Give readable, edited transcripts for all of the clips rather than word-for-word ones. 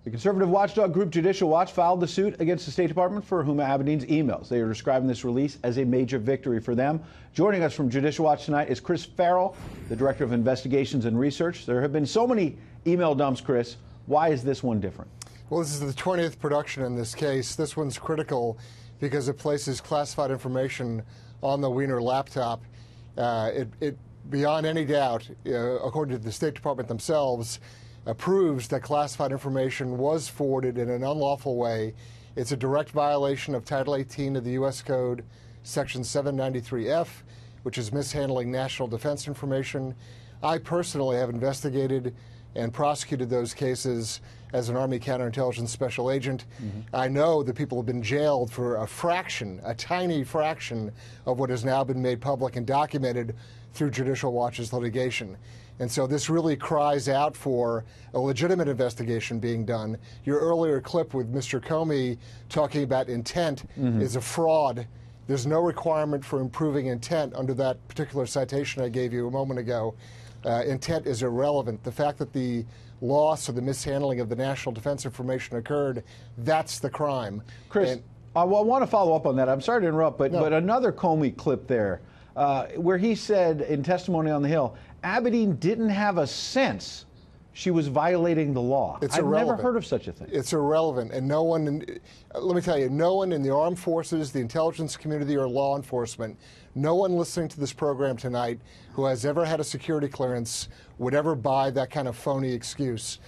The conservative watchdog group Judicial Watch filed the suit against the State Department for Huma Abedin's emails. They are describing this release as a major victory for them. Joining us from Judicial Watch tonight is Chris Farrell, the Director of Investigations and Research. There have been so many email dumps, Chris. Why is this one different? Well, this is the 20th production in this case. This one's critical because it places classified information on the Wiener laptop. It beyond any doubt, according to the State Department themselves, proves that classified information was forwarded in an unlawful way. It's a direct violation of Title 18 of the U.S. Code, Section 793F, which is mishandling national defense information. I personally have investigated and prosecuted those cases as an Army counterintelligence special agent. I know that people have been jailed for a fraction, a tiny fraction, of what has now been made public and documented through Judicial Watch's litigation. And so this really cries out for a legitimate investigation being done. Your earlier clip with Mr. Comey talking about intent is a fraud. There's no requirement for improving intent under that particular citation I gave you a moment ago. Intent is irrelevant. The fact that the loss or the mishandling of the national defense information occurred, that's the crime. Chris, I want to follow up on that. I'm sorry to interrupt, but another Comey clip there where he said in testimony on the Hill, Abedin didn't have a sense she was violating the law. It's I've irrelevant. never heard of such a thing. It's irrelevant, and no one, let me tell you, no one in the armed forces, the intelligence community, or law enforcement, no one listening to this program tonight who has ever had a security clearance would ever buy that kind of phony excuse.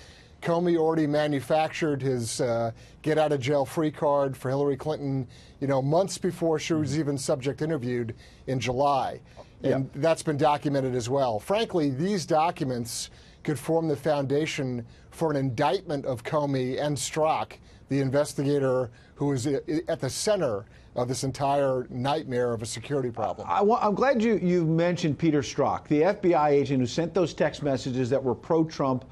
Comey already manufactured his get-out-of-jail-free card for Hillary Clinton, months before she was even subject interviewed in July. And that's been documented as well. Frankly, these documents could form the foundation for an indictment of Comey and Strzok, the investigator who is at the center of this entire nightmare of a security problem. I'm glad you mentioned Peter Strzok, the FBI agent who sent those text messages that were pro-Trump,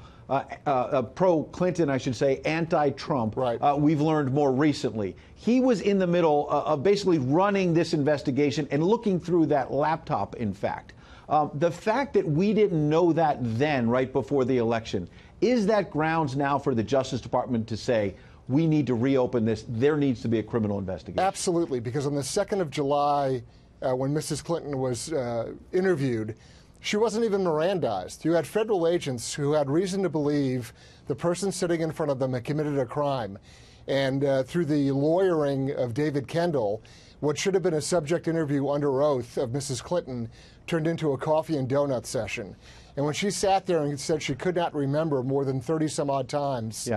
pro-Clinton, I should say, anti-Trump. Right. We've learned more recently. He was in the middle of basically running this investigation and looking through that laptop, in fact. The fact that we didn't know that then, right before the election, is that grounds now for the Justice Department to say, we need to reopen this, there needs to be a criminal investigation? Absolutely, because on the 2nd of July, when Mrs. Clinton was interviewed, she wasn't even Mirandized. You had federal agents who had reason to believe the person sitting in front of them had committed a crime. And through the lawyering of David Kendall, what should have been a subject interview under oath of Mrs. Clinton turned into a coffee and donut session. And when she sat there and said she could not remember more than 30-some-odd times,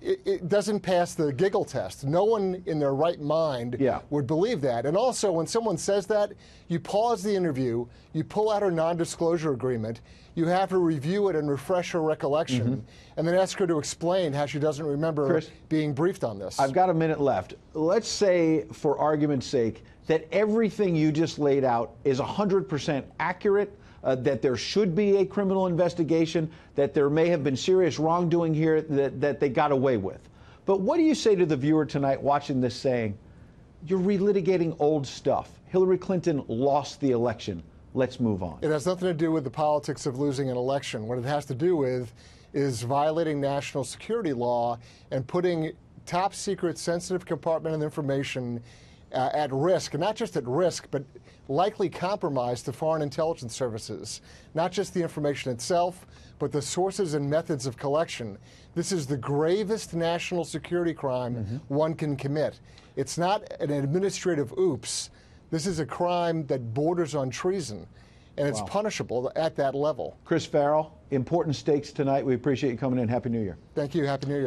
it doesn't pass the giggle test. No one in their right mind would believe that. And also, when someone says that, you pause the interview, you pull out her non-disclosure agreement, you have her review it and refresh her recollection, and then ask her to explain how she doesn't remember Chris, being briefed on this. I've got a minute left. Let's say, for argument's sake, that everything you just laid out is 100% accurate, that there should be a criminal investigation, that there may have been serious wrongdoing here that they got away with. But what do you say to the viewer tonight watching this saying, you're relitigating old stuff. Hillary Clinton lost the election. Let's move on. It has nothing to do with the politics of losing an election. What it has to do with is violating national security law and putting top secret sensitive compartmented information at risk, and not just at risk, but likely compromise to foreign intelligence services. Not just the information itself, but the sources and methods of collection. This is the gravest national security crime one can commit. It's not an administrative oops. This is a crime that borders on treason, and it's punishable at that level. Chris Farrell, important stakes tonight. We appreciate you coming in. Happy New Year. Thank you. Happy New Year.